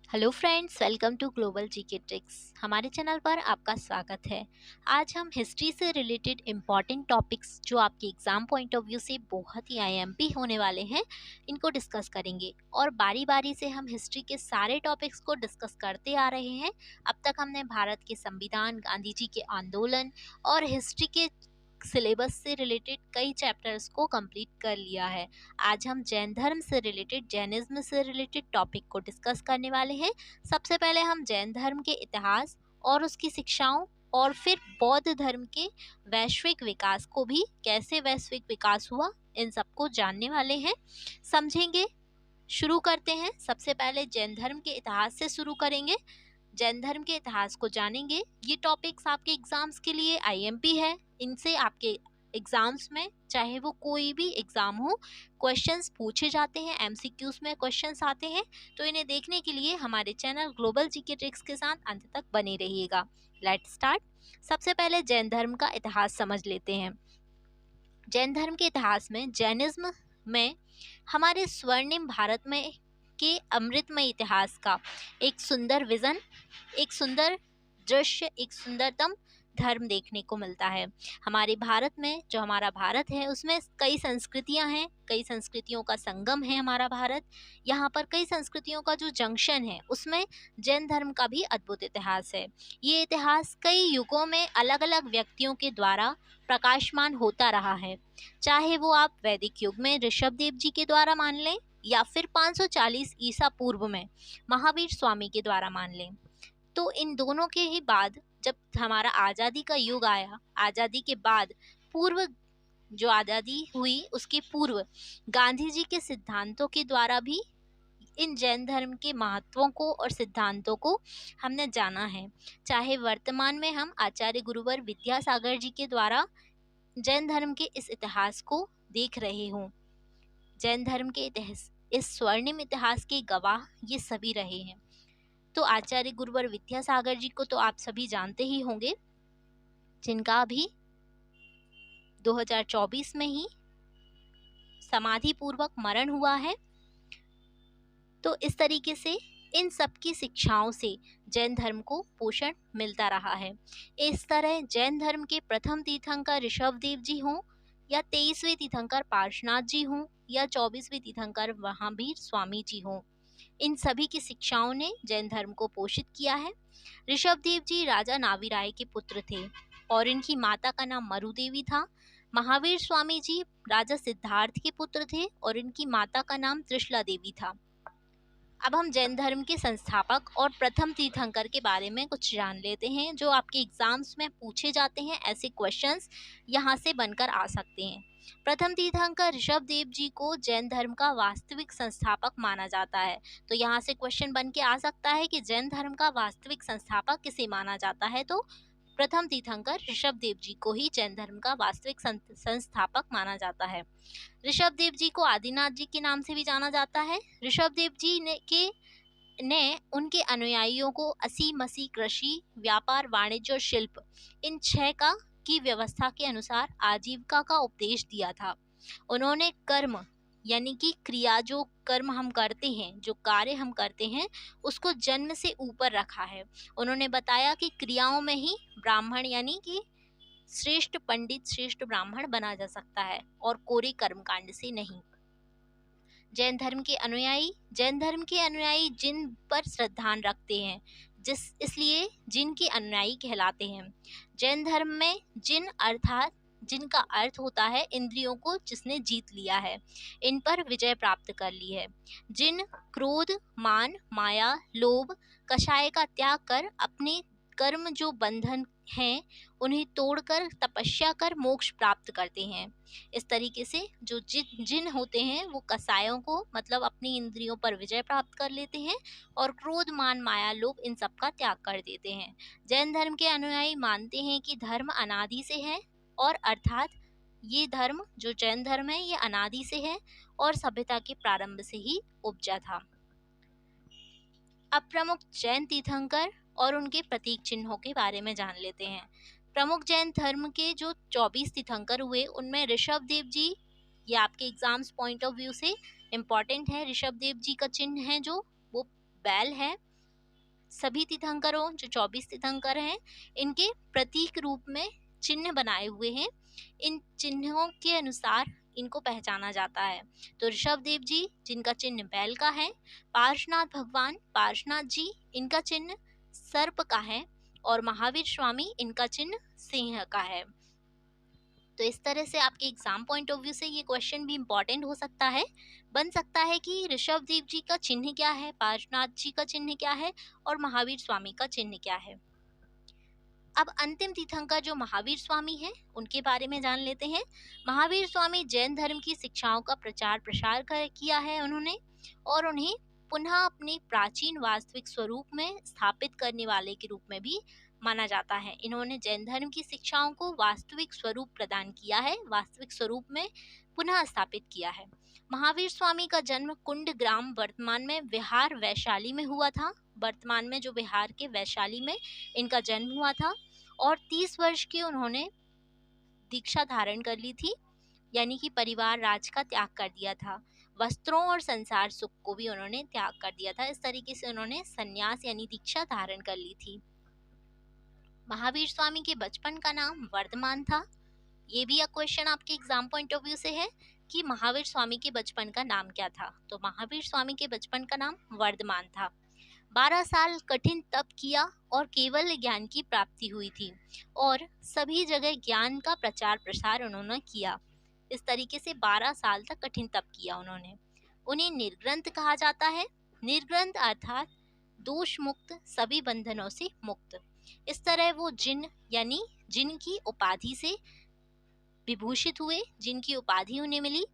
Hello friends, welcome to global GK tricks. हमारे channel पर आपका स्वागत है। आज हम हिस्ट्री से रिलेटेड इम्पॉर्टेंट टॉपिक्स जो आपके एग्जाम पॉइंट ऑफ व्यू से बहुत ही आईएमपी होने वाले हैं, इनको डिस्कस करेंगे। और बारी बारी से हम हिस्ट्री के सारे टॉपिक्स को डिस्कस करते आ रहे हैं। अब तक हमने भारत के संविधान, गांधी जी के आंदोलन और हिस्ट्री के सिलेबस से रिलेटेड कई चैप्टर्स को कंप्लीट कर लिया है। आज हम जैन धर्म से रिलेटेड, जैनिज्म से रिलेटेड टॉपिक को डिस्कस करने वाले हैं। सबसे पहले हम जैन धर्म के इतिहास और उसकी शिक्षाओं, और फिर बौद्ध धर्म के वैश्विक विकास को भी, कैसे वैश्विक विकास हुआ, इन सबको जानने वाले हैं, समझेंगे। शुरू करते हैं। सबसे पहले जैन धर्म के इतिहास से शुरू करेंगे। जैन धर्म के इतिहास को जानेंगे। ये टॉपिक्स आपके एग्जाम्स के लिए आईएमपी है। इनसे आपके एग्जाम्स में, चाहे वो कोई भी एग्जाम हो, क्वेश्चंस पूछे जाते हैं, एमसीक्यूज में क्वेश्चंस आते हैं। तो इन्हें देखने के लिए हमारे चैनल ग्लोबल जीके ट्रिक्स के साथ अंत तक बने रहिएगा। Let's start. सबसे पहले जैन धर्म का इतिहास समझ लेते हैं। जैन धर्म के इतिहास में, जैनिज्म में हमारे स्वर्णिम भारत में के अमृतमय इतिहास का एक सुंदर विजन, एक सुंदर दृश्य, एक सुंदरतम धर्म देखने को मिलता है। हमारे भारत में, जो हमारा भारत है, उसमें कई संस्कृतियां हैं, कई संस्कृतियों का संगम है हमारा भारत। यहाँ पर कई संस्कृतियों का जो जंक्शन है, उसमें जैन धर्म का भी अद्भुत इतिहास है। ये इतिहास कई युगों में अलग अलग व्यक्तियों के द्वारा प्रकाशमान होता रहा है। चाहे वो आप वैदिक युग में ऋषभ देव जी के द्वारा मान लें, या फिर 540 ईसा पूर्व में महावीर स्वामी के द्वारा मान लें। तो इन दोनों के ही बाद जब हमारा आज़ादी का युग आया, आज़ादी के बाद, पूर्व जो आज़ादी हुई उसके पूर्व, गांधी जी के सिद्धांतों के द्वारा भी इन जैन धर्म के महत्वों को और सिद्धांतों को हमने जाना है। चाहे वर्तमान में हम आचार्य गुरुवर विद्यासागर जी के द्वारा जैन धर्म के इस इतिहास को देख रहे हों। जैन धर्म के इतिहास, इस स्वर्णिम इतिहास के गवाह ये सभी रहे हैं। तो आचार्य गुरुवर विद्यासागर जी को तो आप सभी जानते ही होंगे, जिनका अभी 2024 में ही समाधि पूर्वक मरण हुआ है। तो इस तरीके से इन सब की शिक्षाओं से जैन धर्म को पोषण मिलता रहा है। इस तरह जैन धर्म के प्रथम तीर्थंकर ऋषभ देव जी हों, या 23वें तीर्थंकर पार्श्वनाथ जी हों, या 24वें तीर्थंकर महावीर स्वामी जी हों, इन सभी की शिक्षाओं ने जैन धर्म को पोषित किया है। ऋषभ देव जी राजा नावीराय के पुत्र थे और इनकी माता का नाम मरु देवी था। महावीर स्वामी जी राजा सिद्धार्थ के पुत्र थे और इनकी माता का नाम त्रिशला देवी था। अब हम जैन धर्म के संस्थापक और प्रथम तीर्थंकर के बारे में कुछ जान लेते हैं, जो आपके एग्जाम्स में पूछे जाते हैं। ऐसे क्वेश्चंस यहाँ से बनकर आ सकते हैं। प्रथम तीर्थंकर ऋषभ देव जी को जैन धर्म का वास्तविक संस्थापक माना जाता है। तो यहाँ से क्वेश्चन बन के आ सकता है कि जैन धर्म का वास्तविक संस्थापक किसे माना जाता है, तो प्रथम तीर्थंकर ऋषभ देव जी को ही जैन धर्म का वास्तविक संस्थापक माना जाता है। ऋषभ देव जी को आदिनाथ जी के नाम से भी जाना जाता है। ऋषभ देव जी ने उनके अनुयायियों को असी मसी, कृषि, व्यापार, वाणिज्य और शिल्प, इन 6 का की व्यवस्था के अनुसार आजीविका का उपदेश दिया था। उन्होंने कर्म, यानी कि क्रिया, जो कर्म हम करते हैं, जो कार्य हम करते हैं, उसको जन्म से ऊपर रखा है। उन्होंने बताया कि क्रियाओं में ही ब्राह्मण, यानी कि श्रेष्ठ पंडित, श्रेष्ठ ब्राह्मण बना जा सकता है, और कोरे कर्मकांड से नहीं। जैन धर्म के अनुयायी जिन पर श्रद्धा रखते हैं, इसलिए जिन के अनुयायी कहलाते हैं। जैन धर्म में जिन, अर्थात जिनका अर्थ होता है इंद्रियों को जिसने जीत लिया है, इन पर विजय प्राप्त कर ली है। जिन क्रोध, मान, माया, लोभ, कषाय का त्याग कर अपने कर्म जो बंधन हैं उन्हें तोड़कर तपस्या कर मोक्ष प्राप्त करते हैं। इस तरीके से जो जिन होते हैं वो कसायों को, मतलब अपनी इंद्रियों पर विजय प्राप्त कर लेते हैं, और क्रोध, मान, माया, लोभ, इन सब का त्याग कर देते हैं। जैन धर्म के अनुयायी मानते हैं कि धर्म अनादि से है, और अर्थात ये धर्म, जो जैन धर्म है, ये अनादि से है और सभ्यता के प्रारंभ से ही उपजा था। अब प्रमुख जैन तीर्थंकर और उनके प्रतीक चिन्हों के बारे में जान लेते हैं। प्रमुख जैन धर्म के जो 24 तीर्थंकर हुए, उनमें ऋषभ देव जी, ये आपके एग्जाम्स पॉइंट ऑफ व्यू से इम्पॉर्टेंट है। ऋषभ देव जी का चिन्ह है जो, वो बैल है। सभी तीर्थंकरों जो 24 तीर्थंकर हैं इनके प्रतीक रूप में चिन्ह बनाए हुए हैं। इन चिन्हों के अनुसार इनको पहचाना जाता है। तो ऋषभ देव जी जिनका चिन्ह बैल का है, पार्श्वनाथ भगवान पार्श्वनाथ जी इनका चिन्ह सर्प का है और महावीर स्वामी इनका चिन्ह सिंह का है। तो इस तरह से आपके एग्जाम पॉइंट ऑफ व्यू से ये क्वेश्चन भी इम्पोर्टेंट हो सकता है। बन सकता है कि ऋषभ देव जी का चिन्ह क्या है, पार्श्वनाथ जी का चिन्ह क्या है और महावीर स्वामी का चिन्ह क्या है। अब अंतिम तीर्थंकर जो महावीर स्वामी हैं उनके बारे में जान लेते हैं। महावीर स्वामी जैन धर्म की शिक्षाओं का प्रचार प्रसार किया है उन्होंने, और उन्हें पुनः अपने प्राचीन वास्तविक स्वरूप में स्थापित करने वाले के रूप में भी माना जाता है। इन्होंने जैन धर्म की शिक्षाओं को वास्तविक स्वरूप प्रदान किया है, वास्तविक स्वरूप में पुनः स्थापित किया है। महावीर स्वामी का जन्म कुंड ग्राम वर्तमान में बिहार वैशाली में हुआ था। वर्तमान में जो बिहार के वैशाली में इनका जन्म हुआ था और 30 वर्ष की उन्होंने दीक्षा धारण कर ली थी, यानी कि परिवार राज का त्याग कर दिया था। वस्त्रों और संसार सुख को भी उन्होंने त्याग कर दिया था। इस तरीके से उन्होंने संन्यास यानी दीक्षा धारण कर ली थी। महावीर स्वामी के बचपन का नाम वर्धमान था। ये भी एक क्वेश्चन आपके एग्जाम पॉइंट ऑफ व्यू से है कि महावीर स्वामी के बचपन का नाम क्या था। तो महावीर स्वामी के बचपन का नाम वर्धमान था। 12 साल कठिन तप किया और केवल ज्ञान की प्राप्ति हुई थी और सभी जगह ज्ञान का प्रचार प्रसार उन्होंने किया। इस तरीके से 12 साल तक कठिन तप किया उन्होंने। उन्हें निर्ग्रंथ कहा जाता है। निर्ग्रंथ अर्थात दोष मुक्त, सभी बंधनों से मुक्त। इस तरह वो जिन यानी जिनकी उपाधि से विभूषित हुए, जिनकी उपाधि उन्हें मिली,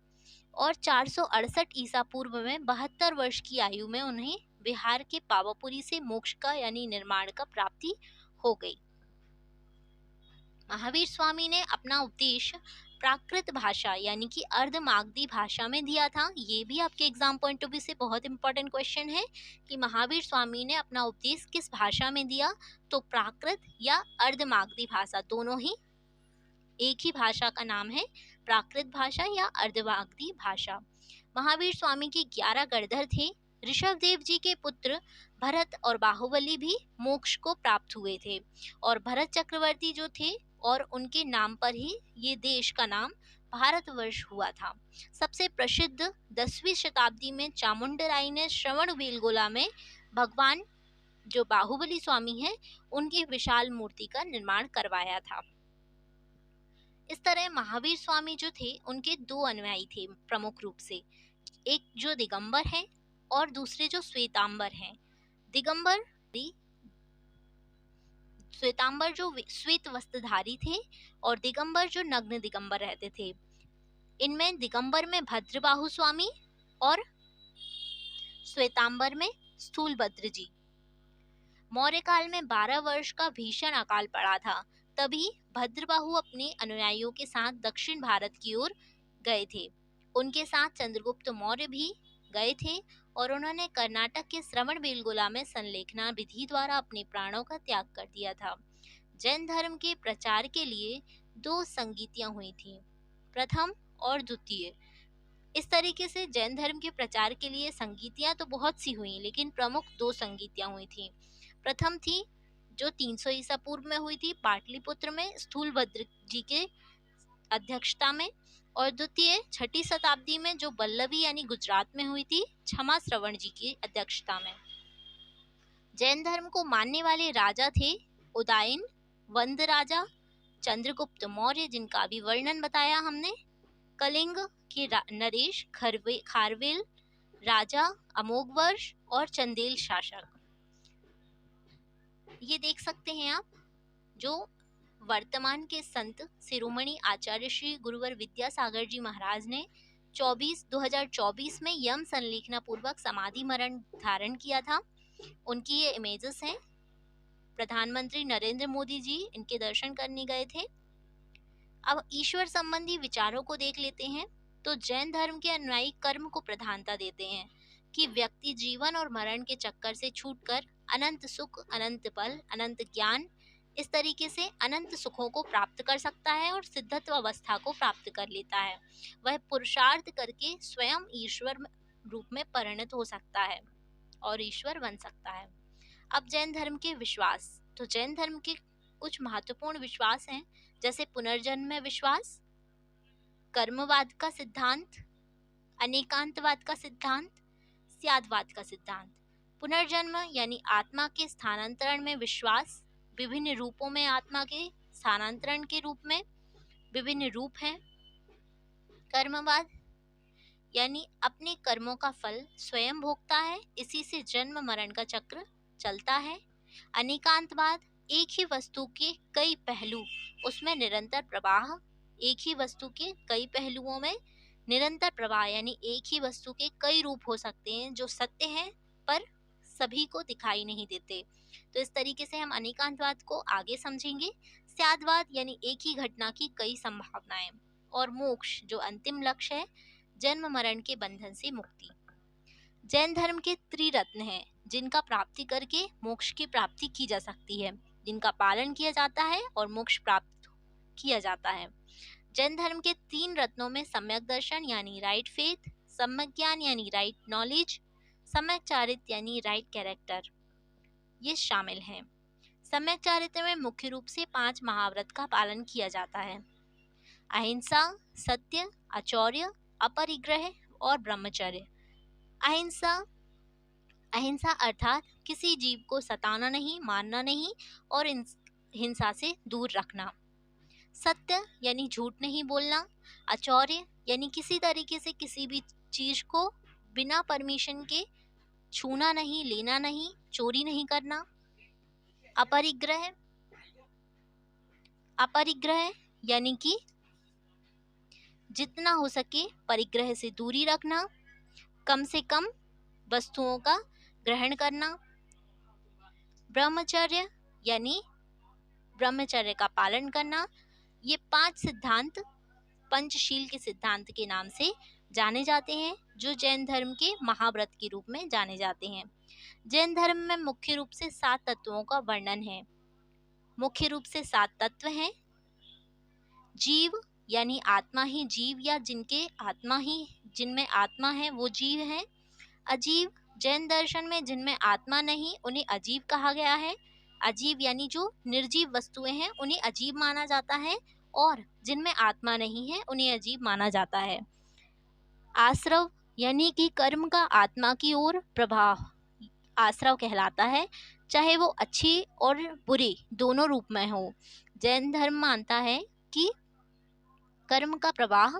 और 468 ईसा पूर्व में 72 वर्ष की आयु में उन्हें बिहार के पावापुरी से मोक्ष का यानी निर्माण का प्राप्ति हो गई। महावीर स्वामी ने अपना उपदेश प्राकृत भाषा यानी कि अर्धमागधी भाषा में दिया था। ये भी आपके एग्जाम पॉइंट ऑफ व्यू से बहुत इंपॉर्टेंट क्वेश्चन है कि महावीर स्वामी ने अपना उपदेश किस भाषा में दिया। तो प्राकृत या अर्धमागधी भाषा, दोनों ही एक ही भाषा का नाम है, प्राकृत भाषा या अर्धमागधी भाषा। महावीर स्वामी के 11 गणधर थे। ऋषभ देव जी के पुत्र भरत और बाहुबली भी मोक्ष को प्राप्त हुए थे और भरत चक्रवर्ती जो थे और उनके नाम पर ही ये देश का नाम भारतवर्ष हुआ था। सबसे प्रसिद्ध 10वीं शताब्दी में चामुंडराय ने श्रवण बेलगोला में भगवान जो बाहुबली स्वामी हैं उनकी विशाल मूर्ति का निर्माण करवाया था। इस तरह महावीर स्वामी जो थे उनके 2 अनुयायी थे प्रमुख रूप से, एक जो दिगंबर है और दूसरे जो श्वेतांबर हैं। श्वेतांबर जो श्वेत वस्त्रधारी थे और दिगंबर जो नग्न दिगंबर रहते थे। इनमें दिगंबर में भद्रबाहु स्वामी और श्वेतांबर में स्थूलभद्र जी। मौर्य काल में 12 वर्ष का भीषण अकाल पड़ा था। तभी भद्रबाहु अपने अनुयायियों के साथ दक्षिण भारत की ओर गए थे। उनके साथ चंद्रगुप्त मौर्य भी गए थे और उन्होंने कर्नाटक के श्रवण बेलगोला में संलेखना विधि द्वारा अपने प्राणों का त्याग कर दिया था। जैन धर्म के प्रचार के लिए 2 संगीतियां हुई थी, प्रथम और द्वितीय। इस तरीके से जैन धर्म के प्रचार के लिए संगीतियां तो बहुत सी हुई, लेकिन प्रमुख 2 संगीतियां हुई थी। प्रथम थी जो 300 ईसा पूर्व में हुई थी पाटलिपुत्र में स्थूलभद्र जी के अध्यक्षता में, और द्वितीय 6ठी शताब्दी में जो बल्लभी यानी गुजरात में हुई थी क्षमा श्रवण जी की अध्यक्षता में। जैन धर्म को मानने वाले राजा थे उदयन, वंद राजा, चंद्रगुप्त मौर्य जिनका भी वर्णन बताया हमने, कलिंग के नरेश, खारवेल राजा, अमोघवर्ष और चंदेल शासक। ये देख सकते हैं आप, जो वर्तमान के संत शिरोमणि आचार्य श्री गुरुवर विद्यासागर जी महाराज ने 2024 में यम संलेखना पूर्वक समाधि मरण धारण किया था, उनकी ये इमेजेस हैं। प्रधानमंत्री नरेंद्र मोदी जी इनके दर्शन करने गए थे। अब ईश्वर संबंधी विचारों को देख लेते हैं। तो जैन धर्म के अनुयायी कर्म को प्रधानता देते हैं कि व्यक्ति जीवन और मरण के चक्कर से छूटकर अनंत सुख, अनंत बल, अनंत ज्ञान, इस तरीके से अनंत सुखों को प्राप्त कर सकता है और सिद्धत्व अवस्था को प्राप्त कर लेता है। वह पुरुषार्थ करके स्वयं ईश्वर रूप में परिणत हो सकता है और ईश्वर बन सकता है। अब जैन धर्म के विश्वास। तो जैन धर्म के कुछ महत्वपूर्ण विश्वास हैं, जैसे पुनर्जन्म में विश्वास, कर्मवाद का सिद्धांत, अनेकांतवाद का सिद्धांत, स्यादवाद का सिद्धांत। पुनर्जन्म यानी आत्मा के स्थानांतरण में विश्वास, विभिन्न रूपों में आत्मा के स्थानांतरण के रूप में विभिन्न रूप हैं। कर्मवाद यानी अपने कर्मों का फल स्वयं भोगता है, इसी से जन्म मरण का चक्र चलता है। अनेकांतवाद, एक ही वस्तु के कई पहलू, उसमें निरंतर प्रवाह, एक ही वस्तु के कई पहलुओं में निरंतर प्रवाह, यानी एक ही वस्तु के कई रूप हो सकते हैं जो सत्य हैं पर सभी को दिखाई नहीं देते। तो इस तरीके से हम अनेकांतवाद को आगे समझेंगे। स्यादवाद यानी एक ही घटना की कई संभावनाएं। और मोक्ष, जो अंतिम लक्ष्य है, जन्म मरण के बंधन से मुक्ति। जैन धर्म के त्रिरत्न हैं, जिनका प्राप्ति करके मोक्ष की प्राप्ति की जा सकती है, जिनका पालन किया जाता है और मोक्ष प्राप्त किया जाता है। जैन धर्म के 3 रत्नों में सम्यक दर्शन यानी राइट फेथ, सम्यक ज्ञान यानी राइट नॉलेज, सम्यक चारित्र यानी राइट कैरेक्टर, ये शामिल हैं। सम्यक चारित्र में मुख्य रूप से 5 महाव्रत का पालन किया जाता है: अहिंसा, सत्य, आचौर्य, अपरिग्रह और ब्रह्मचर्य। अहिंसा अर्थात किसी जीव को सताना नहीं, मारना नहीं और हिंसा से दूर रखना। सत्य यानी झूठ नहीं बोलना। आचौर्य यानी किसी तरीके से किसी भी चीज को बिना परमिशन के छूना नहीं, लेना नहीं, चोरी नहीं करना। अपरिग्रह यानी कि जितना हो सके परिग्रह से दूरी रखना, कम से कम वस्तुओं का ग्रहण करना। ब्रह्मचर्य यानी ब्रह्मचर्य का पालन करना। ये 5 सिद्धांत पंचशील के सिद्धांत के नाम से जाने जाते हैं, जो जैन धर्म के महाव्रत के रूप में जाने जाते हैं। जैन धर्म में मुख्य रूप से 7 तत्वों का वर्णन है। मुख्य रूप से 7 तत्व हैं। जीव यानी आत्मा ही जीव, या जिनमें आत्मा है वो जीव है। अजीव, जैन दर्शन में जिनमें आत्मा नहीं उन्हें अजीव कहा गया है। अजीव यानी जो निर्जीव वस्तुएं हैं उन्हें अजीव माना जाता है, और जिनमें आत्मा नहीं है उन्हें अजीव माना जाता है। आश्रव यानी कि कर्म का आत्मा की ओर प्रभाव आश्रव कहलाता है, चाहे वो अच्छी और बुरी दोनों रूप में हो। जैन धर्म मानता है कि कर्म का प्रवाह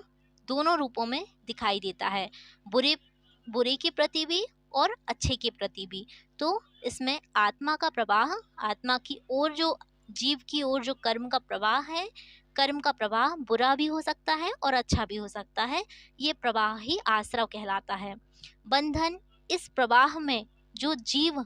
दोनों रूपों में दिखाई देता है, बुरे के प्रति भी और अच्छे के प्रति भी। तो इसमें आत्मा का प्रवाह, आत्मा की ओर जो जीव की ओर जो कर्म का प्रवाह है, कर्म का प्रवाह बुरा भी हो सकता है और अच्छा भी हो सकता है, ये प्रवाह ही आश्रव कहलाता है। बंधन, इस प्रवाह में जो जीव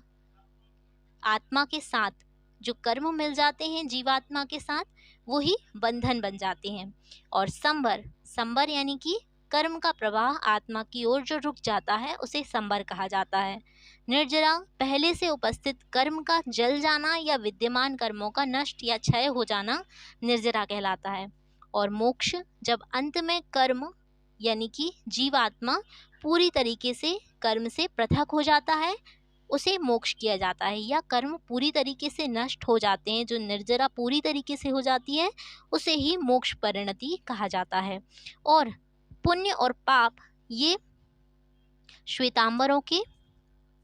आत्मा के साथ जो कर्म मिल जाते हैं जीवात्मा के साथ, वो ही बंधन बन जाते हैं। और संबर यानी कि कर्म का प्रवाह आत्मा की ओर जो रुक जाता है उसे संबर कहा जाता है। निर्जरा, पहले से उपस्थित कर्म का जल जाना या विद्यमान कर्मों का नष्ट या क्षय हो जाना निर्जरा कहलाता है। और मोक्ष, जब अंत में कर्म यानी कि जीवात्मा पूरी तरीके से कर्म से पृथक हो जाता है, उसे मोक्ष किया जाता है, या कर्म पूरी तरीके से नष्ट हो जाते हैं, जो निर्जरा पूरी तरीके से हो जाती है, उसे ही मोक्ष परिणति कहा जाता है। और पुण्य और पाप ये श्वेतांबरों के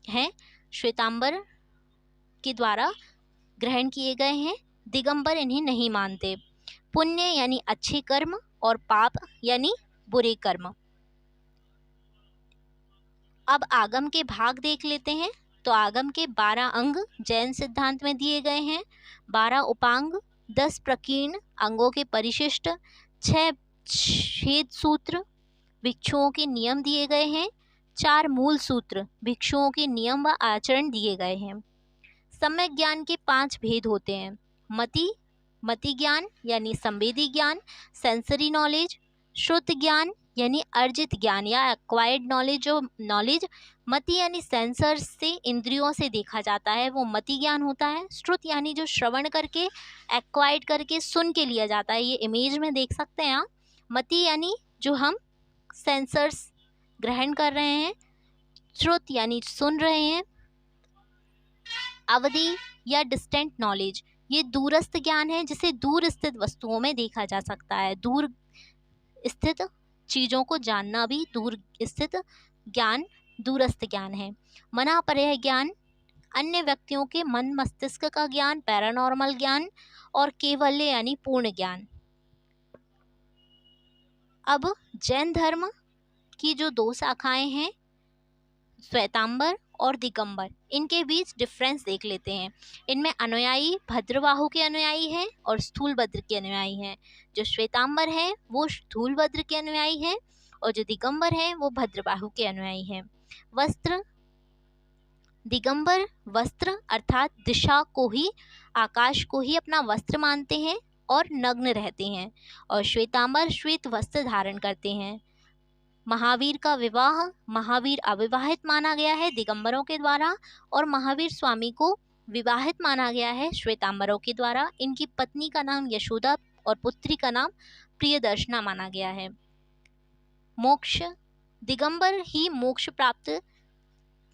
हैं, श्वेतांबर के द्वारा ग्रहण किए गए हैं, दिगंबर इन्हें नहीं मानते। पुण्य यानी अच्छे कर्म और पाप यानी बुरे कर्म। अब आगम के भाग देख लेते हैं। तो आगम के 12 अंग जैन सिद्धांत में दिए गए हैं। 12 उपांग, 10 प्रकीर्ण अंगों के परिशिष्ट, 6 छेद सूत्र भिक्षुओं के नियम दिए गए हैं, 4 मूल सूत्र भिक्षुओं के नियम व आचरण दिए गए हैं। सम्यक ज्ञान के 5 भेद होते हैं: मति ज्ञान यानी संवेदी ज्ञान, सेंसरी नॉलेज, श्रुत ज्ञान यानी अर्जित ज्ञान या एक्वायर्ड नॉलेज। मति यानी सेंसर्स से, इंद्रियों से देखा जाता है, वो मति ज्ञान होता है। श्रुत यानी जो श्रवण करके, एक्वायर्ड करके, सुन के लिया जाता है, ये इमेज में देख सकते हैं आप। मति यानी जो हम सेंसर्स ग्रहण कर रहे हैं, श्रुत यानी सुन रहे हैं। अवधि या डिस्टेंट नॉलेज, ये दूरस्थ ज्ञान है जिसे दूर स्थित वस्तुओं में देखा जा सकता है। दूर स्थित चीजों को जानना भी दूर स्थित ज्ञान, दूरस्थ ज्ञान है। मनापरेह ज्ञान, अन्य व्यक्तियों के मन मस्तिष्क का ज्ञान, पैरानॉर्मल ज्ञान और केवल्य यानी पूर्ण ज्ञान। अब जैन धर्म की जो दो शाखाएं हैं, श्वेतांबर और दिगंबर, इनके बीच डिफरेंस देख लेते हैं। इनमें अनुयायी भद्रबाहु के अनुयायी हैं और स्थूलभद्र के अनुयायी हैं। जो श्वेतांबर है वो स्थूलभद्र के अनुयायी हैं और जो दिगंबर है वो भद्रबाहु के अनुयायी हैं। वस्त्र, दिगंबर वस्त्र अर्थात दिशा को ही, आकाश को ही अपना वस्त्र मानते हैं और नग्न रहते हैं, और श्वेतांबर श्वेत वस्त्र धारण करते हैं। महावीर का विवाह, महावीर अविवाहित माना गया है दिगंबरों के द्वारा और महावीर स्वामी को विवाहित माना गया है श्वेतांबरों के द्वारा। इनकी पत्नी का नाम यशोदा और पुत्री का नाम प्रियदर्शना माना गया है। मोक्ष, दिगंबर ही मोक्ष प्राप्त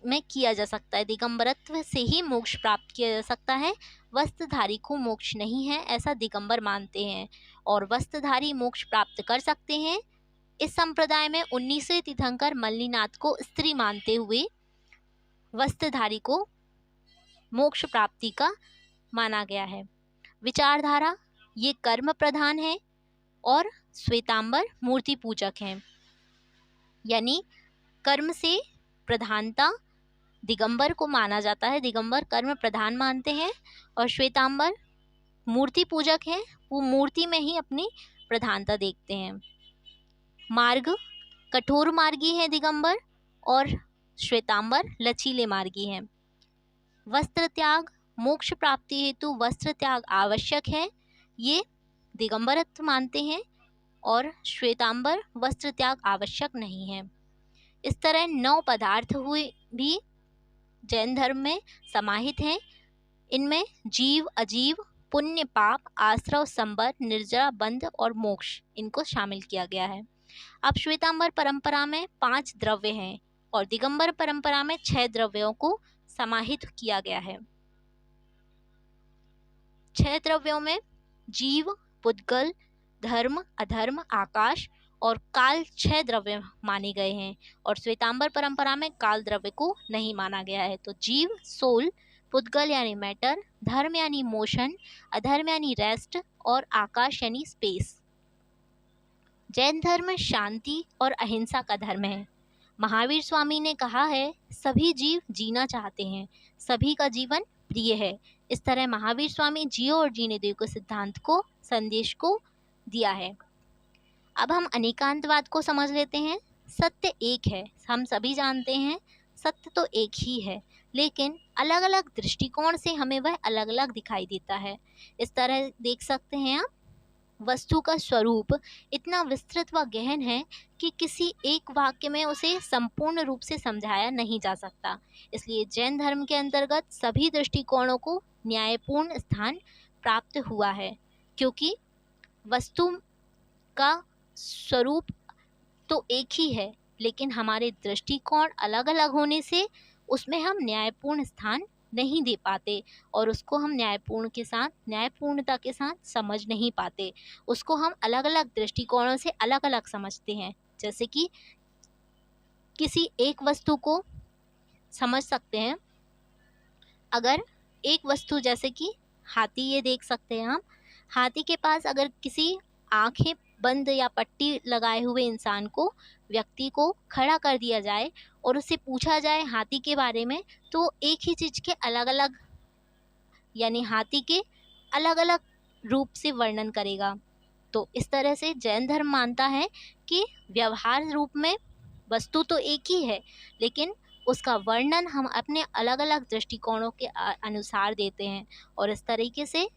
में किया जा सकता है, दिगंबरत्व से ही मोक्ष प्राप्त किया जा सकता है। वस्त्रधारी को मोक्ष नहीं है ऐसा दिगंबर मानते हैं और वस्त्रधारी मोक्ष प्राप्त कर सकते हैं। इस संप्रदाय में 19वें तीर्थंकर मल्लिनाथ को स्त्री मानते हुए वस्त्रधारी को मोक्ष प्राप्ति का माना गया है। विचारधारा, ये कर्म प्रधान है और श्वेतांबर मूर्ति पूजक हैं, यानी कर्म से प्रधानता दिगंबर को माना जाता है। दिगंबर कर्म प्रधान मानते हैं और श्वेतांबर मूर्ति पूजक हैं, वो मूर्ति में ही अपनी प्रधानता देखते हैं। मार्ग, कठोर मार्गी है दिगंबर और श्वेतांबर लचीले मार्गी हैं। वस्त्र त्याग, मोक्ष प्राप्ति हेतु वस्त्र त्याग आवश्यक है, ये दिगंबरत्व मानते हैं और श्वेतांबर वस्त्र त्याग आवश्यक नहीं है। इस तरह 9 पदार्थ हुए भी जैन धर्म में समाहित हैं। इनमें जीव, अजीव, पुण्य, पाप, आश्रव, संबर, निर्जरा, बंध और मोक्ष, इनको शामिल किया गया है। अब श्वेतांबर परंपरा में 5 द्रव्य हैं और दिगंबर परंपरा में 6 द्रव्यों को समाहित किया गया है। 6 द्रव्यों में जीव, पुद्गल, धर्म, अधर्म, आकाश और काल 6 द्रव्य माने गए हैं और श्वेतांबर परंपरा में काल द्रव्य को नहीं माना गया है। तो जीव सोल, पुद्गल यानी मैटर, धर्म यानी मोशन, अधर्म यानी रेस्ट और आकाश यानी स्पेस। जैन धर्म शांति और अहिंसा का धर्म है। महावीर स्वामी ने कहा है, सभी जीव जीना चाहते हैं, सभी का जीवन प्रिय है। इस तरह महावीर स्वामी जियो और जीने दो के सिद्धांत को, संदेश को दिया है। अब हम अनेकांतवाद को समझ लेते हैं। सत्य एक है, हम सभी जानते हैं सत्य तो एक ही है, लेकिन अलग अलग दृष्टिकोण से हमें वह अलग अलग दिखाई देता है। इस तरह देख सकते हैं आप, वस्तु का स्वरूप इतना विस्तृत व गहन है कि किसी एक वाक्य में उसे संपूर्ण रूप से समझाया नहीं जा सकता। इसलिए जैन धर्म के अंतर्गत सभी दृष्टिकोणों को न्यायपूर्ण स्थान प्राप्त हुआ है, क्योंकि वस्तु का स्वरूप तो एक ही है, लेकिन हमारे दृष्टिकोण अलग अलग होने से उसमें हम न्यायपूर्ण स्थान नहीं दे पाते और उसको हम न्यायपूर्णता के साथ समझ नहीं पाते। उसको हम अलग अलग दृष्टिकोणों से अलग अलग समझते हैं। जैसे कि किसी एक वस्तु को समझ सकते हैं, अगर एक वस्तु जैसे कि हाथी, ये देख सकते हैं हम, हाथी के पास अगर किसी आंखें बंद या पट्टी लगाए हुए इंसान को, व्यक्ति को खड़ा कर दिया जाए और उससे पूछा जाए हाथी के बारे में, तो एक ही चीज़ के अलग अलग, यानी हाथी के अलग अलग रूप से वर्णन करेगा। तो इस तरह से जैन धर्म मानता है कि व्यवहार रूप में वस्तु तो एक ही है, लेकिन उसका वर्णन हम अपने अलग अलग दृष्टिकोणों के अनुसार देते हैं। और इस तरीके से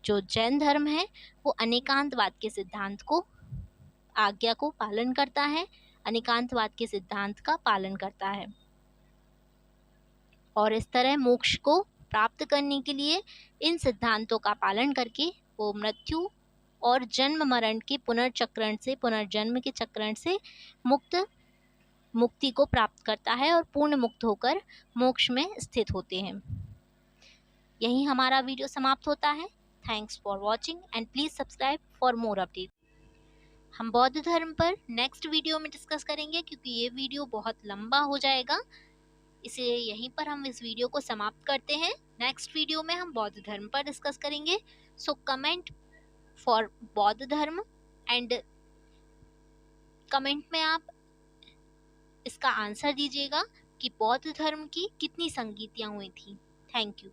जो जैन धर्म है वो अनेकांतवाद के सिद्धांत को, आज्ञा को पालन करता है, अनेकांतवाद के सिद्धांत का पालन करता है। और इस तरह मोक्ष को प्राप्त करने के लिए इन सिद्धांतों का पालन करके वो मृत्यु और जन्म मरण के पुनर्चक्रण से, पुनर्जन्म के चक्रण से मुक्ति को प्राप्त करता है और पूर्ण मुक्त होकर मोक्ष में स्थित होते हैं। यही हमारा वीडियो समाप्त होता है। Thanks for watching and please subscribe for more update. हम बौद्ध धर्म पर नेक्स्ट वीडियो में डिस्कस करेंगे, क्योंकि ये वीडियो बहुत लंबा हो जाएगा, इसलिए यहीं पर हम इस वीडियो को समाप्त करते हैं। नेक्स्ट वीडियो में हम बौद्ध धर्म पर डिस्कस करेंगे। सो कमेंट फॉर बौद्ध धर्म एंड कमेंट में आप इसका आंसर दीजिएगा कि बौद्ध धर्म की कितनी संगीतियां हुई थी। Thank you.